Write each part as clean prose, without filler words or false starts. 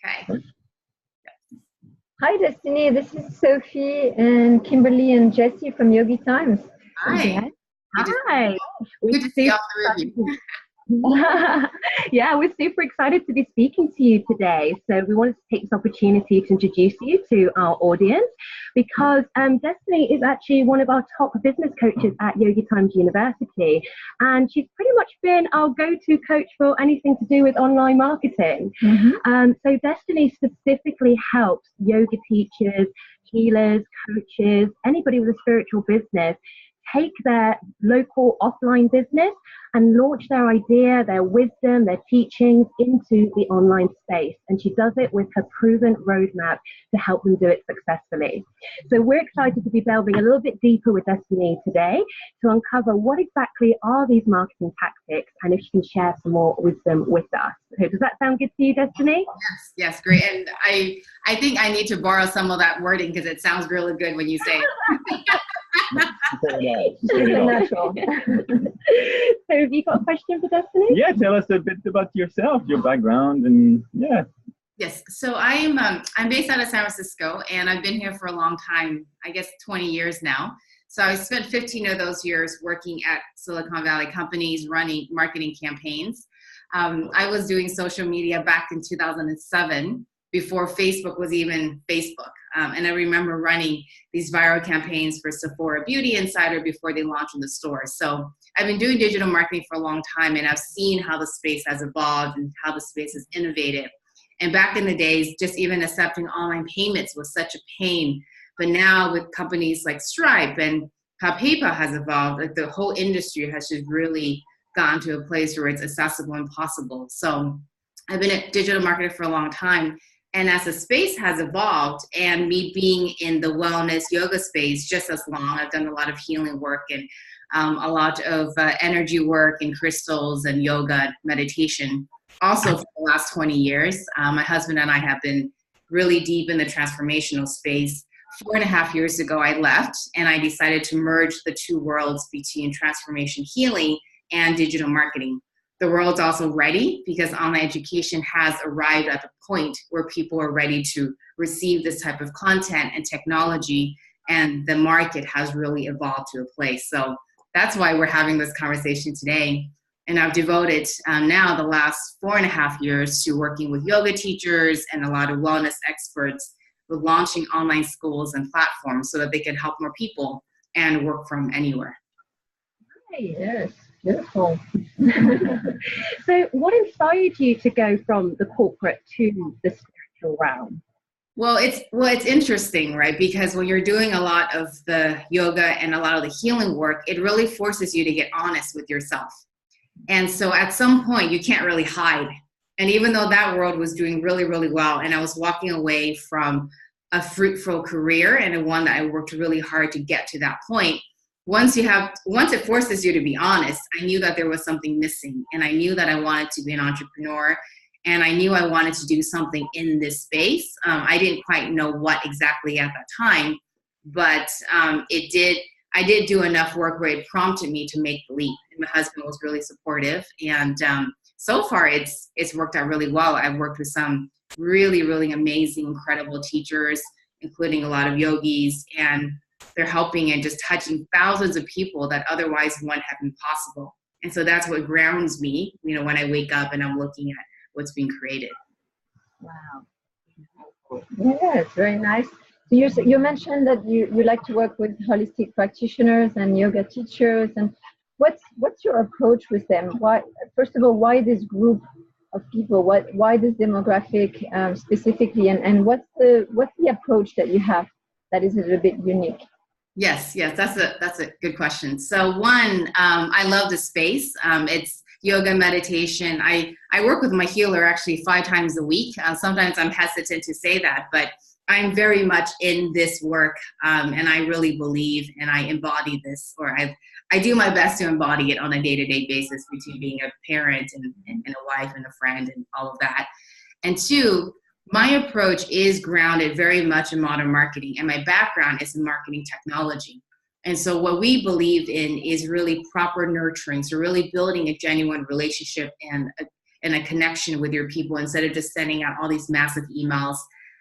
Okay. Hi, Destinee. This is Sophie and Kimberly and Jessie from Yogi Times. Hi. Hi. Good to see all three of you. Yeah, we're super excited to be speaking to you today. So we wanted to take this opportunity to introduce you to our audience because Destinee is actually one of our top business coaches at Yogi Times University. And she's pretty much been our go-to coach for anything to do with online marketing. So Destinee specifically helps yoga teachers, healers, coaches, anybody with a spiritual business take their local offline business and launch their idea, their wisdom, their teachings into the online space. And she does it with her proven roadmap to help them do it successfully. So we're excited to be delving a little bit deeper with Destinee today to uncover what exactly are these marketing tactics and if she can share some more wisdom with us. So does that sound good to you, Destinee? Yes, great. And I think I need to borrow some of that wording because it sounds really good when you say it. Natural. So have you got a question for Destinee? Yeah, tell us a bit about yourself, your background, and yeah. Yes, so I'm based out of San Francisco, and I've been here for a long time, I guess 20 years now. So I spent 15 of those years working at Silicon Valley companies, running marketing campaigns. I was doing social media back in 2007, before Facebook was even Facebook. And I remember running these viral campaigns for Sephora Beauty Insider before they launched in the stores. So I've been doing digital marketing for a long time, and I've seen how the space has evolved and how the space is innovative. And back in the days, just even accepting online payments was such a pain. But now with companies like Stripe and how PayPal has evolved, like the whole industry has just really gotten to a place where it's accessible and possible. So I've been a digital marketer for a long time. And as the space has evolved, and me being in the wellness yoga space just as long, I've done a lot of healing work and a lot of energy work and crystals and yoga meditation. Also for the last 20 years, my husband and I have been really deep in the transformational space. 4.5 years ago, I left and I decided to merge the two worlds between transformation healing and digital marketing. The world's also ready because online education has arrived at the point where people are ready to receive this type of content and technology, and the market has really evolved to a place. So that's why we're having this conversation today. And I've devoted now the last 4.5 years to working with yoga teachers and a lot of wellness experts with launching online schools and platforms so that they can help more people and work from anywhere. Yes. Beautiful. So what inspired you to go from the corporate to the spiritual realm? Well, it's interesting, right? Because when you're doing a lot of the yoga and a lot of the healing work, it really forces you to get honest with yourself. And so at some point you can't really hide. And even though that world was doing really, really well, and I was walking away from a fruitful career and one that I worked really hard to get to that point, once it forces you to be honest, I knew that there was something missing, and I knew that I wanted to be an entrepreneur, and I knew I wanted to do something in this space. I didn't quite know what exactly at that time, but I did do enough work where it prompted me to make the leap. And my husband was really supportive, and so far it's worked out really well. I've worked with some really, really amazing, incredible teachers, including a lot of yogis, and they're helping and just touching thousands of people that otherwise wouldn't have been possible. And so that's what grounds me, when I wake up and I'm looking at what's being created. Wow. Yes, very nice. So you mentioned that you like to work with holistic practitioners and yoga teachers. And what's your approach with them? Why, first of all, why this group of people? Why this demographic specifically? And what's the approach that you have that is a little bit unique? Yes, that's a good question. So one, I love the space. It's yoga, meditation. I work with my healer actually 5 times a week. Sometimes I'm hesitant to say that, but I'm very much in this work, and I really believe and I embody this, or I do my best to embody it on a day-to-day basis between being a parent and a wife and a friend and all of that. And 2, my approach is grounded very much in modern marketing, and my background is in marketing technology. And so what we believe in is really proper nurturing, so really building a genuine relationship and and a connection with your people instead of just sending out all these massive emails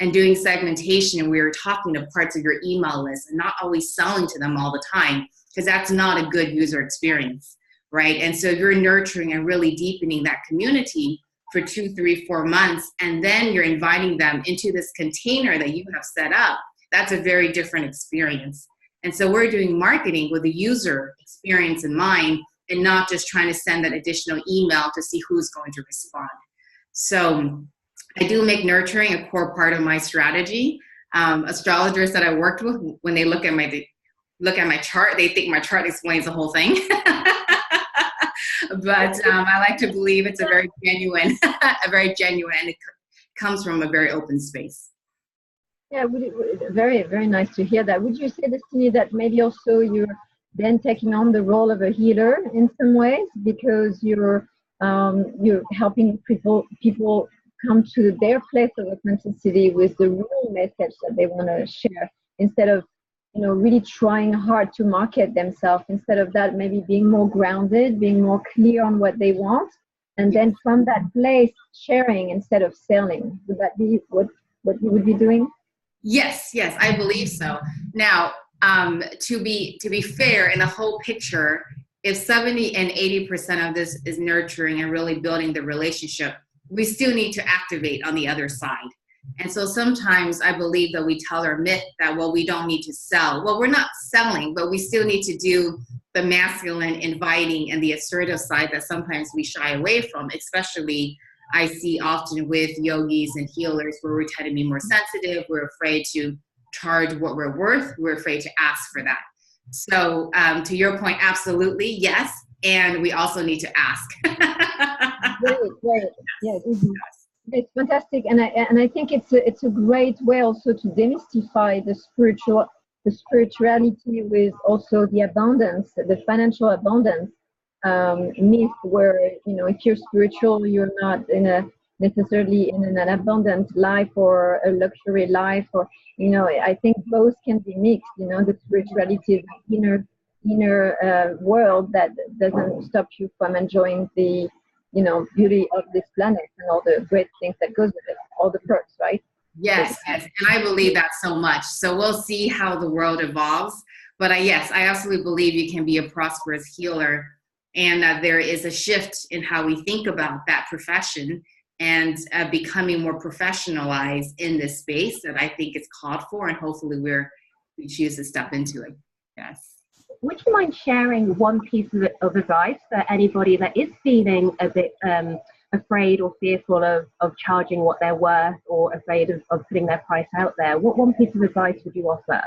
and doing segmentation. We were talking to parts of your email list and not always selling to them all the time, because that's not a good user experience, right? And so you're nurturing and really deepening that community for 2, 3, 4 months, and then you're inviting them into this container that you have set up. That's a very different experience. And so we're doing marketing with the user experience in mind, and not just trying to send that additional email to see who's going to respond. So I do make nurturing a core part of my strategy. Astrologers that I worked with, when they look at my chart, they think my chart explains the whole thing. But I like to believe it's a very genuine, and it comes from a very open space. Yeah, very, very nice to hear that. Would you say, Destinee, that maybe also you're then taking on the role of a healer in some ways, because you're helping people come to their place of authenticity with the real message that they want to share, instead of really trying hard to market themselves? Instead of that, maybe being more grounded, being more clear on what they want, and then from that place sharing instead of selling. Would that be what you would be doing? Yes, I believe so. Now, to be fair, in the whole picture, if 70 and 80% of this is nurturing and really building the relationship, we still need to activate on the other side. And so sometimes I believe that we tell our myth that, well, we don't need to sell. Well, we're not selling, but we still need to do the masculine, inviting, and the assertive side that sometimes we shy away from, especially I see often with yogis and healers, where we tend to be more sensitive. We're afraid to charge what we're worth. We're afraid to ask for that. So to your point, absolutely, yes. And we also need to ask. Great. Yes. It's fantastic, and I think it's a great way also to demystify the spirituality with also the abundance, the financial abundance myth, where if you're spiritual, you're not necessarily in an abundant life or a luxury life, or I think both can be mixed. The spirituality, the inner world that doesn't stop you from enjoying the beauty of this planet and all the great things that goes with it, all the perks, right? Yes. And I believe that so much. So we'll see how the world evolves. But I absolutely believe you can be a prosperous healer, and that there is a shift in how we think about that profession, and becoming more professionalized in this space that I think is called for, and hopefully we choose to step into it. Yes. Would you mind sharing one piece of advice for anybody that is feeling a bit afraid or fearful of charging what they're worth, or afraid of putting their price out there? What one piece of advice would you offer?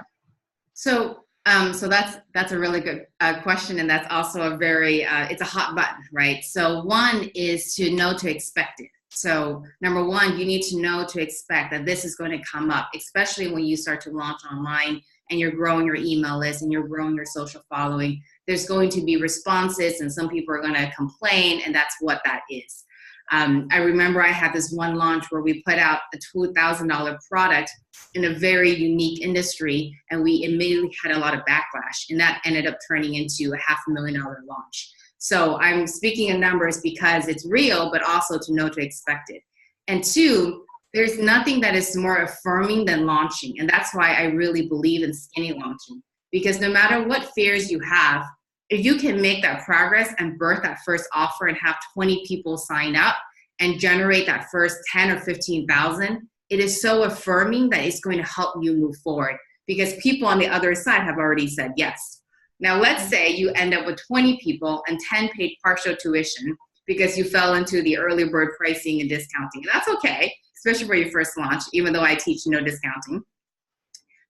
So that's a really good question, and that's also a very it's a hot button, right? So one is to know to expect it. So number one, you need to know to expect that this is going to come up, especially when you start to launch online and you're growing your email list and you're growing your social following. There's going to be responses, and some people are going to complain, and that's what that is. I remember I had this one launch where we put out a $2,000 product in a very unique industry, and we immediately had a lot of backlash, and that ended up turning into a $500,000 launch. So I'm speaking in numbers because it's real, but also to know to expect it. And two, there's nothing that is more affirming than launching. And that's why I really believe in skinny launching, because no matter what fears you have, if you can make that progress and birth that first offer and have 20 people sign up and generate that first 10 or 15,000, it is so affirming that it's going to help you move forward, because people on the other side have already said yes. Now, let's say you end up with 20 people and 10 paid partial tuition because you fell into the early bird pricing and discounting. And that's okay, especially for your first launch, even though I teach no discounting.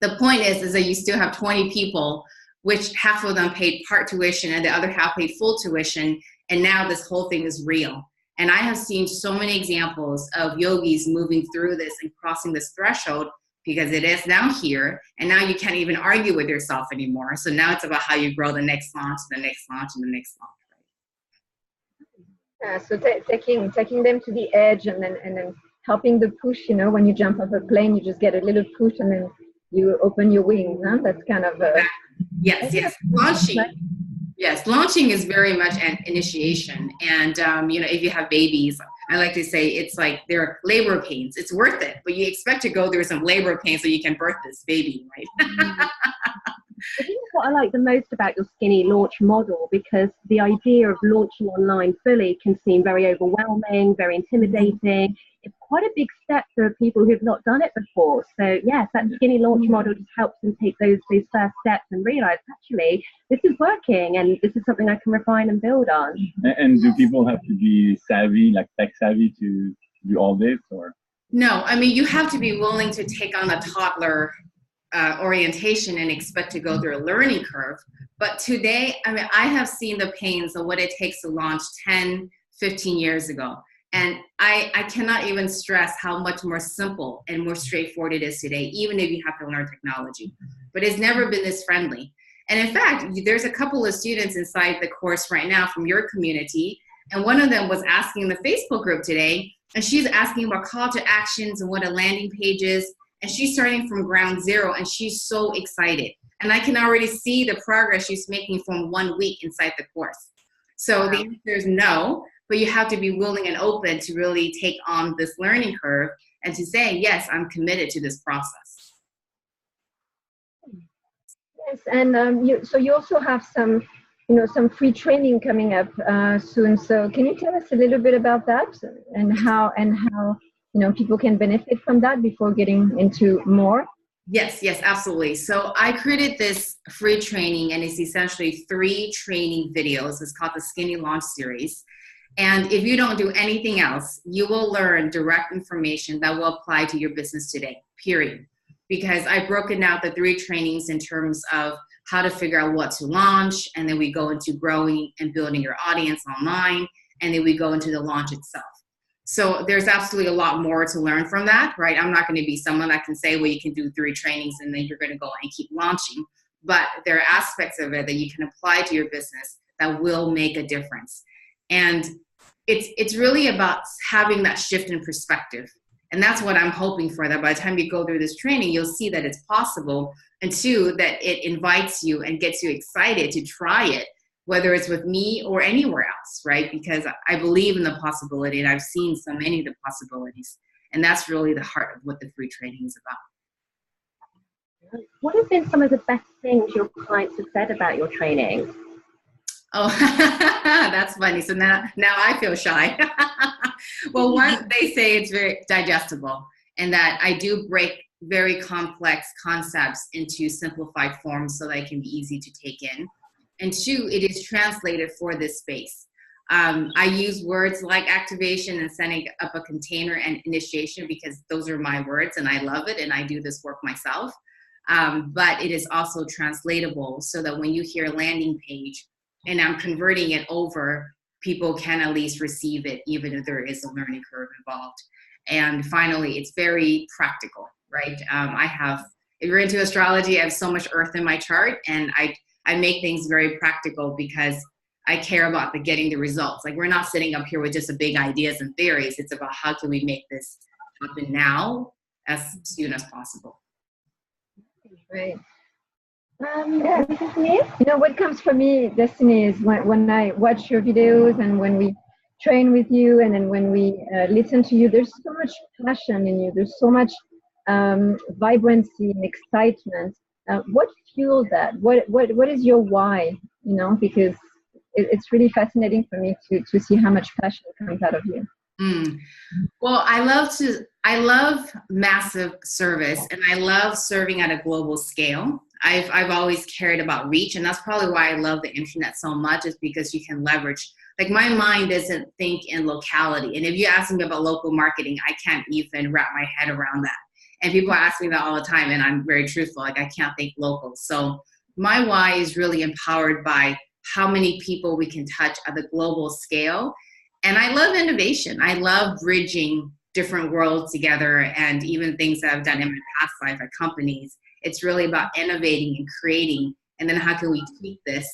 The point is that you still have 20 people, which half of them paid part tuition and the other half paid full tuition. And now this whole thing is real. And I have seen so many examples of yogis moving through this and crossing this threshold, because it is now here. And now you can't even argue with yourself anymore. So now it's about how you grow the next launch, the next launch, and the next launch. So taking them to the edge, and then helping the push. When you jump off a plane, you just get a little push, and then you open your wings. Huh? That's kind of yes. Launching. Yes, launching is very much an initiation. And, if you have babies, I like to say it's like they're labor pains. It's worth it, but you expect to go through some labor pains so you can birth this baby, right? I think that's what I like the most about your skinny launch model, because the idea of launching online fully can seem very overwhelming, very intimidating. It's quite a big step for people who've not done it before. So yes, that skinny launch model just helps them take those first steps and realize, actually, this is working and this is something I can refine and build on. And do people have to be savvy, like tech savvy, to do all this, or? No, I mean, you have to be willing to take on a toddler orientation and expect to go through a learning curve. But today, I mean, I have seen the pains of what it takes to launch 10, 15 years ago. And I cannot even stress how much more simple and more straightforward it is today, even if you have to learn technology. But it's never been this friendly. And in fact, there's a couple of students inside the course right now from your community. And one of them was asking in the Facebook group today, and she's asking about call to actions and what a landing page is. And she's starting from ground zero, and she's so excited. And I can already see the progress she's making from 1 week inside the course. So the answer is no, but you have to be willing and open to really take on this learning curve and to say, yes, I'm committed to this process. Yes, and you also have some, some free training coming up soon. So can you tell us a little bit about that and how people can benefit from that before getting into more? Yes, absolutely. So I created this free training, and it's essentially 3 training videos. It's called the Skinny Launch Series. And if you don't do anything else, you will learn direct information that will apply to your business today, period. Because I've broken out the 3 trainings in terms of how to figure out what to launch, and then we go into growing and building your audience online, and then we go into the launch itself. So there's absolutely a lot more to learn from that, right? I'm not going to be someone that can say, well, you can do 3 trainings and then you're going to go and keep launching. But there are aspects of it that you can apply to your business that will make a difference. And it's really about having that shift in perspective. And that's what I'm hoping for, that by the time you go through this training, you'll see that it's possible. And 2, that it invites you and gets you excited to try it, whether it's with me or anywhere else, right? Because I believe in the possibility, and I've seen so many of the possibilities. And that's really the heart of what the free training is about. What have been some of the best things your clients have said about your training? Oh, that's funny. So now I feel shy. Well, one, they say it's very digestible, and that I do break very complex concepts into simplified forms so that it can be easy to take in. And 2, it is translated for this space. I use words like activation and setting up a container and initiation because those are my words and I love it and I do this work myself. But it is also translatable so that when you hear landing page and I'm converting it over, people can at least receive it even if there is a learning curve involved. And finally, it's very practical, right? If you're into astrology, I have so much earth in my chart, and I make things very practical because I care about getting the results. Like, we're not sitting up here with just big ideas and theories. It's about how can we make this happen now as soon as possible. Right. What comes for me, Destinee, is when I watch your videos and when we train with you and then when we listen to you, there's so much passion in you. There's so much vibrancy and excitement. What fuels that? What is your why? Because it's really fascinating for me to see how much passion comes out of you. Well, I love massive service, and I love serving at a global scale. I've always cared about reach, and that's probably why I love the internet so much, is because you can leverage. Like, my mind doesn't think in locality, and if you ask me about local marketing, I can't even wrap my head around that. And people ask me that all the time, and I'm very truthful. Like, I can't think local. So my why is really empowered by how many people we can touch at the global scale. And I love innovation. I love bridging different worlds together, and even things that I've done in my past life at companies. It's really about innovating and creating, and then how can we tweak this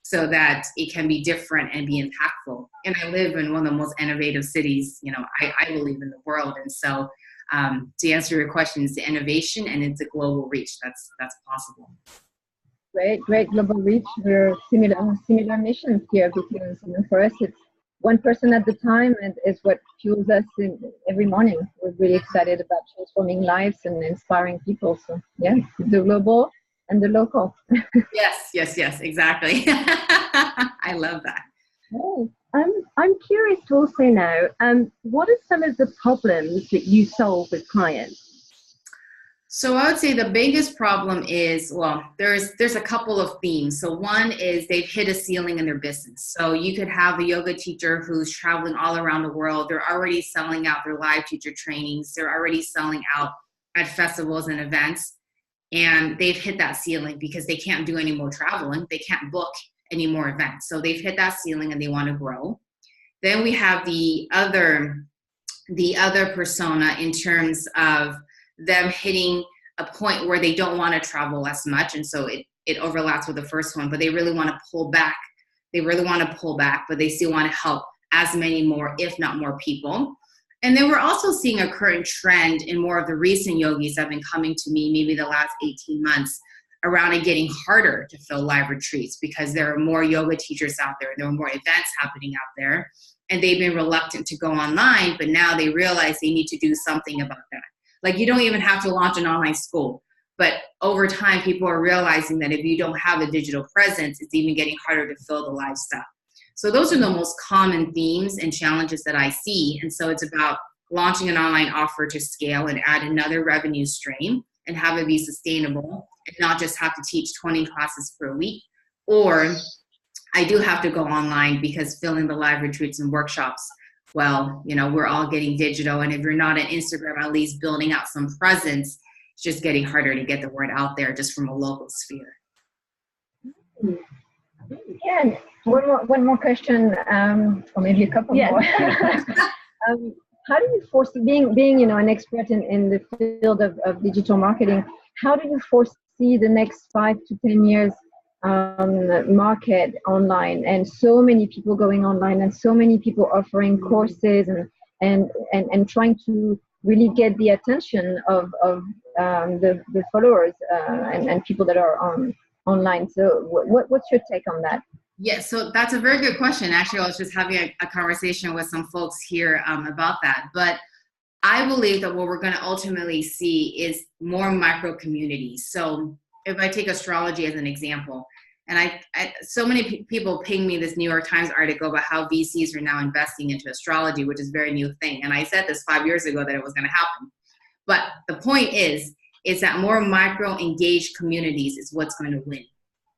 so that it can be different and be impactful. And I live in one of the most innovative cities, I believe, in the world. And so to answer your question, it's the innovation and it's a global reach that's possible. Great global reach. We're similar missions here because for us one person at the time, and is what fuels us every morning. We're really excited about transforming lives and inspiring people. So yeah, the global and the local. Yes, exactly. I love that. Oh, I'm curious to also know, what are some of the problems that you solve with clients? So I would say the biggest problem is, well, there's a couple of themes. So one is they've hit a ceiling in their business. So you could have a yoga teacher who's traveling all around the world. They're already selling out their live teacher trainings. They're already selling out at festivals and events. And they've hit that ceiling because they can't do any more traveling. They can't book any more events. So they've hit that ceiling and they want to grow. Then we have the other persona in terms of them hitting a point where they don't want to travel as much. And so it overlaps with the first one, but they really want to pull back. But they still want to help as many more, if not more people. And then we're also seeing a current trend in more of the recent yogis that have been coming to me, maybe the last 18 months, around it getting harder to fill live retreats because there are more yoga teachers out there. There are more events happening out there. And they've been reluctant to go online, but now they realize they need to do something about that. Like, you don't even have to launch an online school. But over time, people are realizing that if you don't have a digital presence, it's even getting harder to fill the live stuff. So those are the most common themes and challenges that I see. And so it's about launching an online offer to scale and add another revenue stream and have it be sustainable and not just have to teach 20 classes per week. Or I do have to go online because filling the live retreats and workshops, well, we're all getting digital. And if you're not on Instagram, at least building out some presence, it's just getting harder to get the word out there just from a local sphere. Yeah, and one more question, or maybe a couple more. How do you foresee, being an expert in the field of digital marketing, how do you foresee the next 5 to 10 years market online, and so many people going online and so many people offering courses and trying to really get the attention of the followers and people that are online. So what's your take on that? Yeah, so that's a very good question. Actually, I was just having a conversation with some folks here about that. But I believe that what we're going to ultimately see is more micro communities. So if I take astrology as an example, and so many people ping me this New York Times article about how VCs are now investing into astrology, which is a very new thing. And I said this 5 years ago that it was going to happen. But the point is that more micro engaged communities is what's going to win.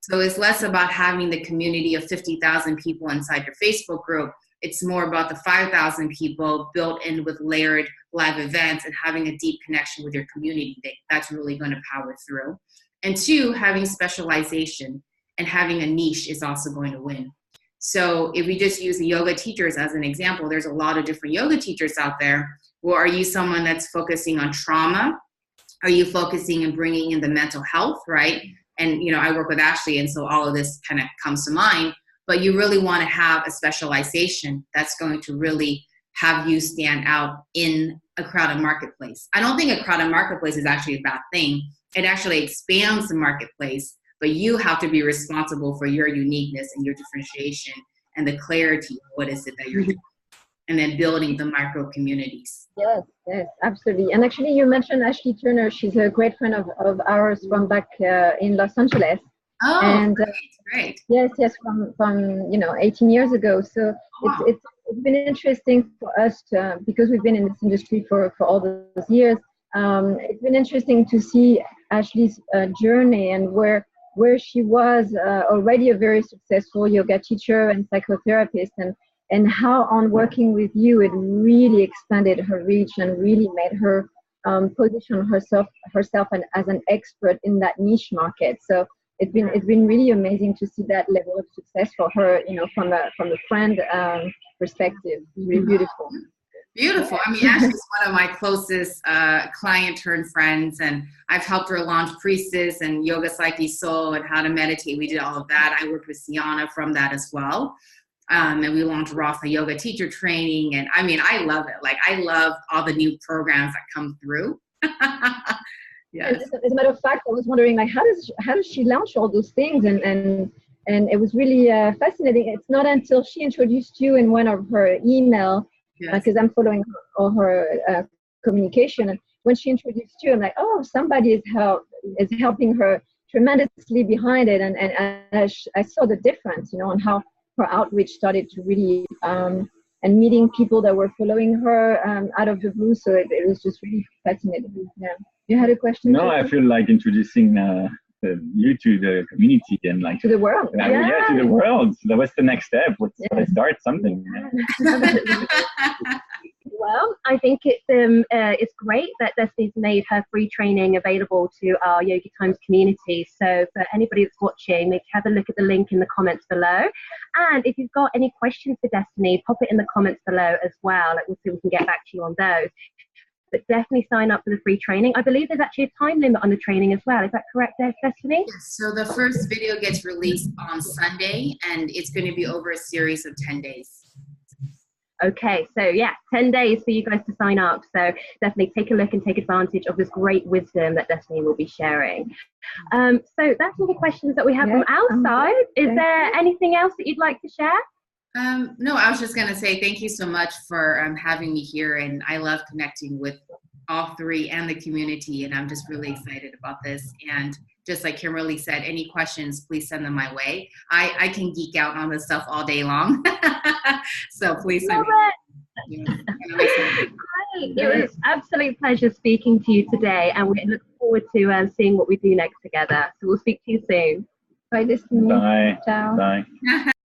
So it's less about having the community of 50,000 people inside your Facebook group. It's more about the 5,000 people built in with layered live events and having a deep connection with your community. That's really going to power through. And 2, having specialization and having a niche is also going to win. So if we just use the yoga teachers as an example, there's a lot of different yoga teachers out there. Well, are you someone that's focusing on trauma? Are you focusing and bringing in the mental health, right? And, I work with Ashley, and so all of this kind of comes to mind. But you really want to have a specialization that's going to really have you stand out in a crowded marketplace. I don't think a crowded marketplace is actually a bad thing. It actually expands the marketplace, but you have to be responsible for your uniqueness and your differentiation and the clarity of what is it that you're doing, and then building the micro communities. Yes, absolutely. And actually, you mentioned Ashley Turner. She's a great friend of ours from back in Los Angeles. Oh, and, great. Yes, from 18 years ago. So wow. It's been interesting for us because we've been in this industry for all those years. It's been interesting to see Ashley's journey and where she was already a very successful yoga teacher and psychotherapist, and how on working with you, it really expanded her reach and really made her position herself as an expert in that niche market. So it's been really amazing to see that level of success for her, from a friend perspective. Really beautiful. Beautiful. I mean, Ashley's one of my closest client turned friends, and I've helped her launch Priestess and Yoga Psyche Soul and How to Meditate. We did all of that. I worked with Sienna from that as well. And we launched Rafa Yoga teacher training. And I mean, I love it. Like, I love all the new programs that come through. Yes. As a matter of fact, I was wondering, like, how does she launch all those things and and it was really fascinating. It's not until she introduced you in one of her email, because I'm following all her communication. And when she introduced you, I'm like, oh, somebody is helping her tremendously behind it. And I saw the difference, you know, on how her outreach started to really, and meeting people that were following her out of the blue. So it was just really fascinating. Yeah. You had a question? No, I feel like introducing you to the community and like to the world. Yeah, to the world. So that was the next step. Let's start something. Well, I think it's great that Destinee's made her free training available to our Yogi Times community. So for anybody that's watching, make have a look at the link in the comments below. And if you've got any questions for Destinee, pop it in the comments below as well. Like, we'll see if we can get back to you on those. But definitely sign up for the free training. I believe there's actually a time limit on the training as well. Is that correct, Destinee? Yes, so the first video gets released on Sunday, and it's going to be over a series of 10 days. Okay, so yeah, 10 days for you guys to sign up. So definitely take a look and take advantage of this great wisdom that Destinee will be sharing. So that's all the questions that we have from our side. Is there anything else that you'd like to share? No, I was just going to say thank you so much for having me here. And I love connecting with all three and the community. And I'm just really excited about this. And just like Kimberly said, any questions, please send them my way. I can geek out on this stuff all day long. So please send me. Great. It was an absolute pleasure speaking to you today. And we look forward to seeing what we do next together. So we'll speak to you soon. Bye, Destinee. Bye. Ciao. Bye.